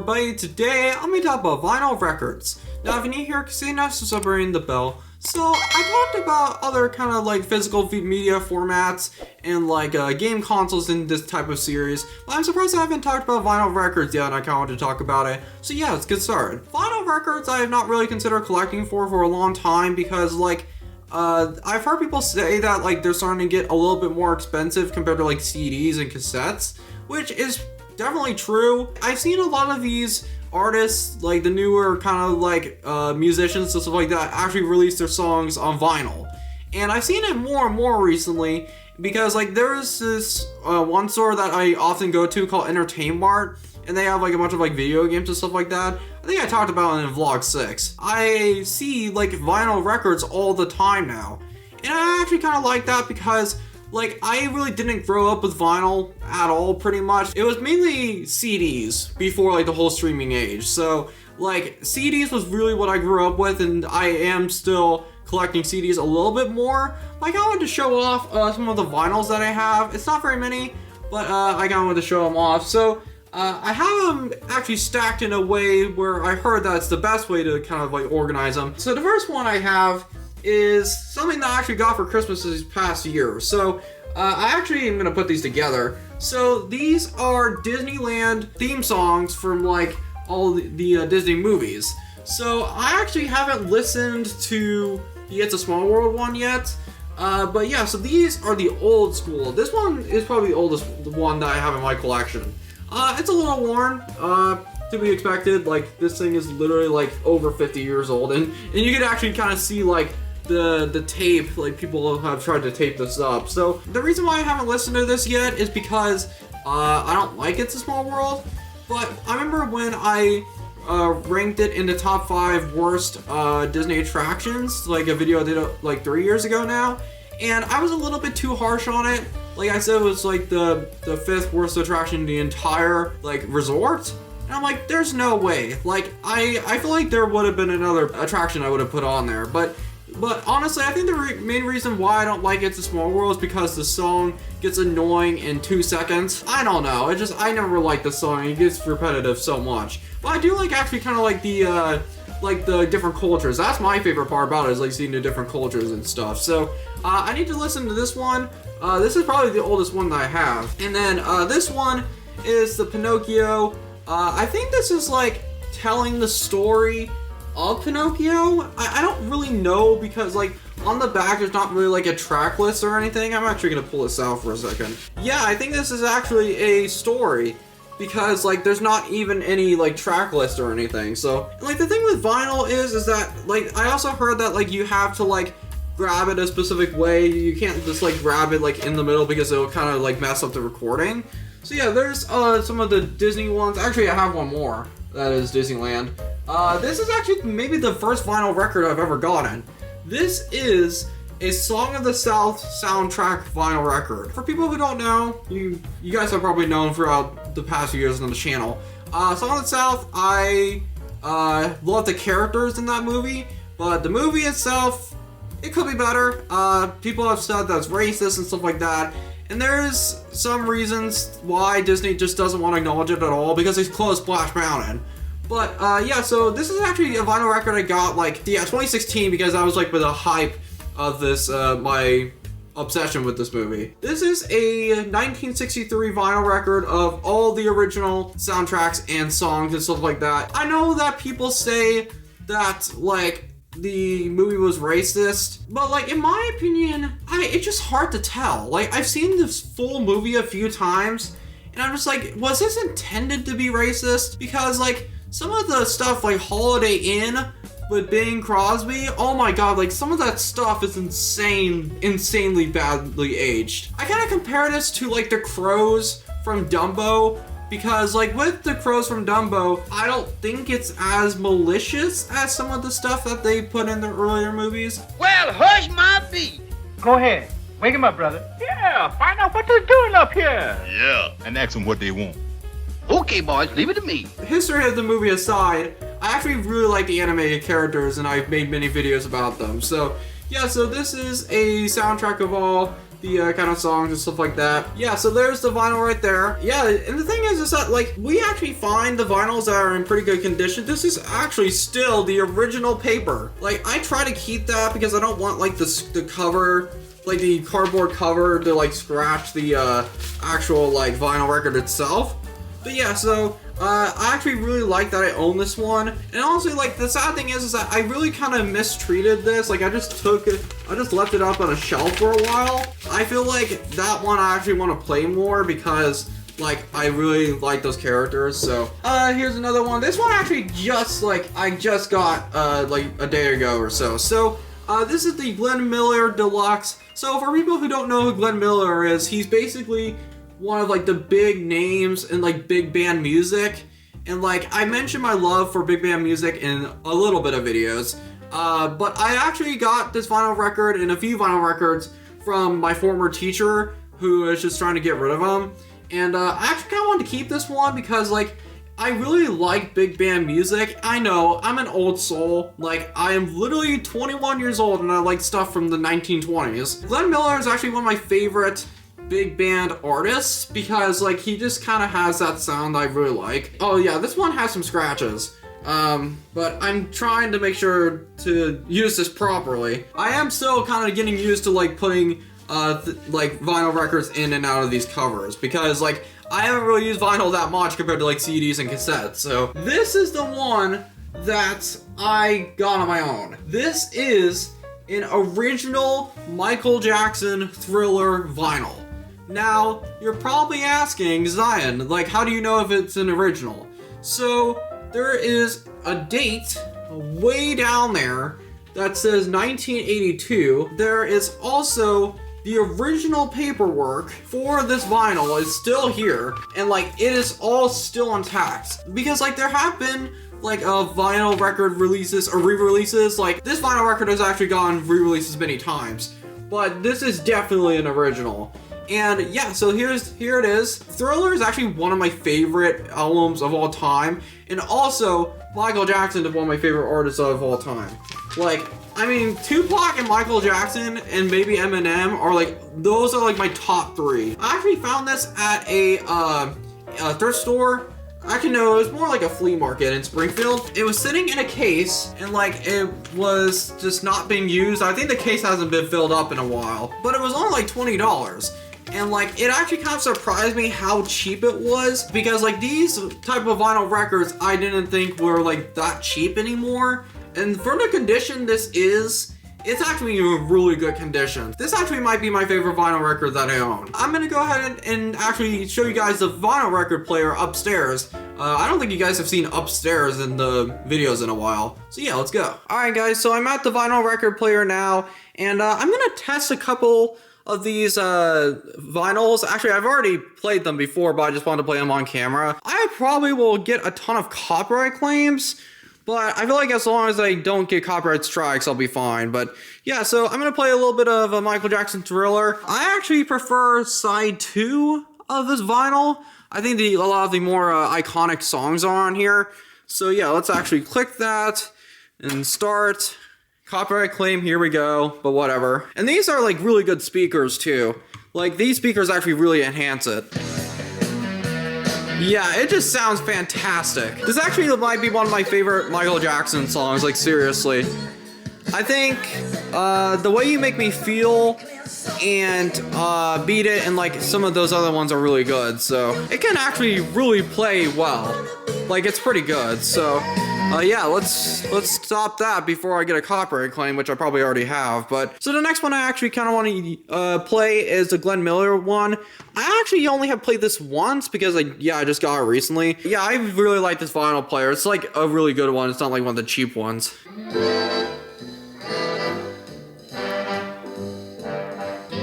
everybody, today I'm going to talk about vinyl records. Now if you're new here, consider not to ring the bell. So I talked about other kind of like physical media formats and like game consoles in this type of series, but I'm surprised I haven't talked about vinyl records yet and I kind of want to talk about it. So yeah, let's get started. Vinyl records I have not really considered collecting for a long time because like I've heard people say that like they're starting to get a little bit more expensive compared to like CDs and cassettes, which is definitely true. I've seen a lot of these artists, like the newer kind of like musicians and stuff like that, actually release their songs on vinyl. And I've seen it more and more recently because like there's this one store that I often go to called Entertainment Mart, and they have like a bunch of like video games and stuff like that. I think I talked about it in vlog 6. I see like vinyl records all the time now. And I actually kind of like that because like I really didn't grow up with vinyl at all pretty much. It was mainly CDs before like the whole streaming age. So like CDs was really what I grew up with, and I am still collecting CDs a little bit more. Like I wanted to show off some of the vinyls that I have. It's not very many, but I kind of wanted to show them off. So I have them actually stacked in a way where I heard that's the best way to kind of like organize them. So the first one I have is something that I actually got for Christmas this past year. So I actually am going to put these together. So these are Disneyland theme songs from like all the Disney movies. So I actually haven't listened to the It's a Small World one yet. But yeah, so these are the old school. This one is probably the oldest one that I have in my collection. It's a little worn, to be expected. Like this thing is literally like over 50 years old, and you can actually kind of see like the tape, like people have tried to tape this up. So the reason why I haven't listened to this yet is because I don't like It's a Small World, but I remember when I ranked it in the top 5 worst Disney attractions, like a video I did like 3 years ago now, and I was a little bit too harsh on it. Like I said, it was like the 5th worst attraction in the entire like resort. And I'm like, there's no way. Like I feel like there would have been another attraction I would have put on there, but honestly, I think the main reason why I don't like It's a Small World is because the song gets annoying in 2 seconds. I don't know. I never liked the song. It gets repetitive so much. But I do like actually kind of like the different cultures. That's my favorite part about it, is like seeing the different cultures and stuff. So I need to listen to this one. This is probably the oldest one that I have. And then this one is the Pinocchio. I think this is like telling the story of Pinocchio. I don't really know because like on the back there's not really like a track list or anything. I'm actually gonna pull this out for a second. Yeah, I think this is actually a story because like there's not even any like track list or anything. So like the thing with vinyl is that like I also heard that like you have to like grab it a specific way. You can't just like grab it like in the middle because it'll kind of like mess up the recording. So yeah, there's some of the Disney ones. Actually, I have one more. That is Disneyland. This is actually maybe the first vinyl record I've ever gotten. This is a Song of the South soundtrack vinyl record. For people who don't know, you guys have probably known throughout the past few years on the channel. Song of the South, I love the characters in that movie, but the movie itself, it could be better. People have said that's racist and stuff like that. And there's some reasons why Disney just doesn't want to acknowledge it at all, because they closed Splash Mountain. But yeah, so this is actually a vinyl record I got like 2016 because I was like with the hype of this my obsession with this movie. This is a 1963 vinyl record of all the original soundtracks and songs and stuff like that. I know that people say that like the movie was racist, but like in my opinion, it's just hard to tell. Like I've seen this full movie a few times and I'm just like, was this intended to be racist? Because like some of the stuff like Holiday Inn with Bing Crosby, oh my god, like some of that stuff is insanely badly aged. I kind of compare this to like the crows from Dumbo, because like with the crows from Dumbo, I don't think it's as malicious as some of the stuff that they put in the earlier movies. Well, hush my feet. Go ahead. Wake him up, brother. Yeah, find out what they're doing up here. Yeah, and ask them what they want. Okay, boys, leave it to me. History of the movie aside, I actually really like the animated characters and I've made many videos about them. So yeah, so this is a soundtrack of all the kind of songs and stuff like that. Yeah, so there's the vinyl right there. Yeah, and the thing is that like we actually find the vinyls that are in pretty good condition. This is actually still the original paper. Like I try to keep that because I don't want like the cover, like the cardboard cover to like scratch the actual like vinyl record itself. But yeah, so I actually really like that I own this one. And honestly, like the sad thing is that I really kind of mistreated this. Like I just left it up on a shelf for a while. I feel like that one I actually want to play more because like I really like those characters. So here's another one. This one actually I just got like a day ago or so. So this is the Glenn Miller Deluxe. So for people who don't know who Glenn Miller is, he's basically one of like the big names in like big band music. And like I mentioned my love for big band music in a little bit of videos. But I actually got this vinyl record and a few vinyl records from my former teacher who was just trying to get rid of them. And I actually kind of wanted to keep this one because like I really like big band music. I know, I'm an old soul. Like, I am literally 21 years old and I like stuff from the 1920s. Glenn Miller is actually one of my favorite big band artists because like he just kind of has that sound I really like. Oh yeah, this one has some scratches. But I'm trying to make sure to use this properly. I am still kind of getting used to like putting like vinyl records in and out of these covers because like I haven't really used vinyl that much compared to like CDs and cassettes. So this is the one that I got on my own. This is an original Michael Jackson Thriller vinyl. Now, you're probably asking, Zion, like how do you know if it's an original? So there is a date way down there that says 1982. There is also the original paperwork for this vinyl is still here, and like it is all still intact. Because like there have been like vinyl record releases or re-releases. Like this vinyl record has actually gone re-releases many times, but this is definitely an original. And yeah, so here it is. Thriller is actually one of my favorite albums of all time, and also Michael Jackson is one of my favorite artists of all time. Like, I mean, Tupac and Michael Jackson and maybe Eminem are like, those are like my top three. I actually found this at a thrift store. Actually, no, it was more like a flea market in Springfield. It was sitting in a case and like it was just not being used. I think the case hasn't been filled up in a while, but it was only like $20. And like it actually kind of surprised me how cheap it was because like these type of vinyl records I didn't think were like that cheap anymore. And for the condition this is, it's actually in really good condition. This actually might be my favorite vinyl record that I own. I'm gonna go ahead and actually show you guys the vinyl record player upstairs. I don't think you guys have seen upstairs in the videos in a while. So yeah, let's go. All right guys, so I'm at the vinyl record player now, and I'm gonna test a couple of these vinyls. Actually, I've already played them before, but I just wanted to play them on camera. I probably will get a ton of copyright claims, but I feel like as long as I don't get copyright strikes, I'll be fine. But yeah, so I'm gonna play a little bit of a Michael Jackson Thriller. I actually prefer side 2 of this vinyl. I think a lot of the more iconic songs are on here. So yeah, let's actually click that and start. Copyright claim, here we go, but whatever. And these are like really good speakers too. Like these speakers actually really enhance it. Yeah, it just sounds fantastic. This actually might be one of my favorite Michael Jackson songs, like seriously. I think The Way You Make Me Feel and Beat It and like some of those other ones are really good. So it can actually really play well. Like it's pretty good. So yeah, let's stop that before I get a copyright claim, which I probably already have. But so the next one I actually kind of want to play is the Glenn Miller one. I actually only have played this once because I just got it recently. Yeah, I really like this vinyl player. It's like a really good one. It's not like one of the cheap ones.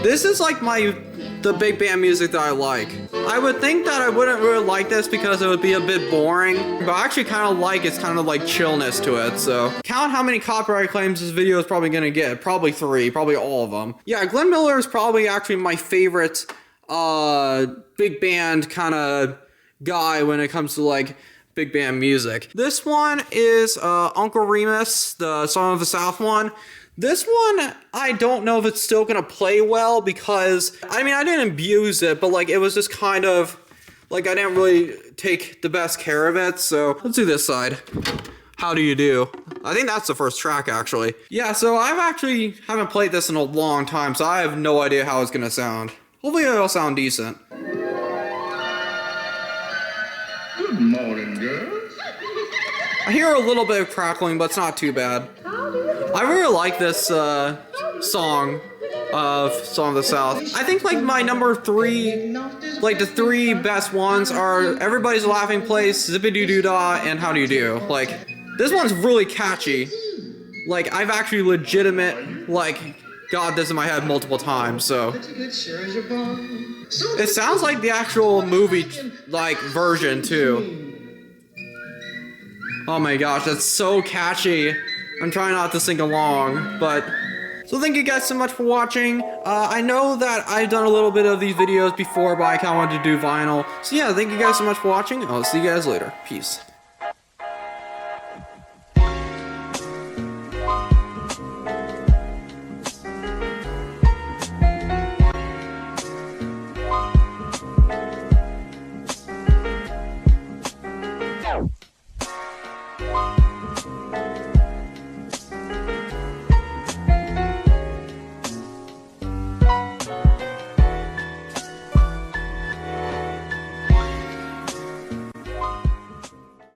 This is like the big band music that I like. I would think that I wouldn't really like this because it would be a bit boring, but I actually kind of like its kind of like chillness to it. So count how many copyright claims this video is probably gonna get. Probably 3, probably all of them. Yeah, Glenn Miller is probably actually my favorite big band kind of guy when it comes to like big band music. This one is Uncle Remus, the Song of the South one. This one, I don't know if it's still gonna play well because, I mean, I didn't abuse it, but like, it was just kind of, like, I didn't really take the best care of it, so let's do this side. How do you do? I think that's the first track, actually. Yeah, so I've actually haven't played this in a long time, so I have no idea how it's gonna sound. Hopefully it'll sound decent. Good morning, girls. I hear a little bit of crackling, but it's not too bad. I really like this song of Song of the South. I think like my number 3, like the 3 best ones are Everybody's Laughing Place, Zippity Doo Dah, and How Do You Do. Like, this one's really catchy. Like, I've actually legitimate, like, got this in my head multiple times, so. It sounds like the actual movie, like, version, too. Oh my gosh, that's so catchy. I'm trying not to sing along, but... So thank you guys so much for watching. I know that I've done a little bit of these videos before, but I kind of wanted to do vinyl. So yeah, thank you guys so much for watching. I'll see you guys later. Peace.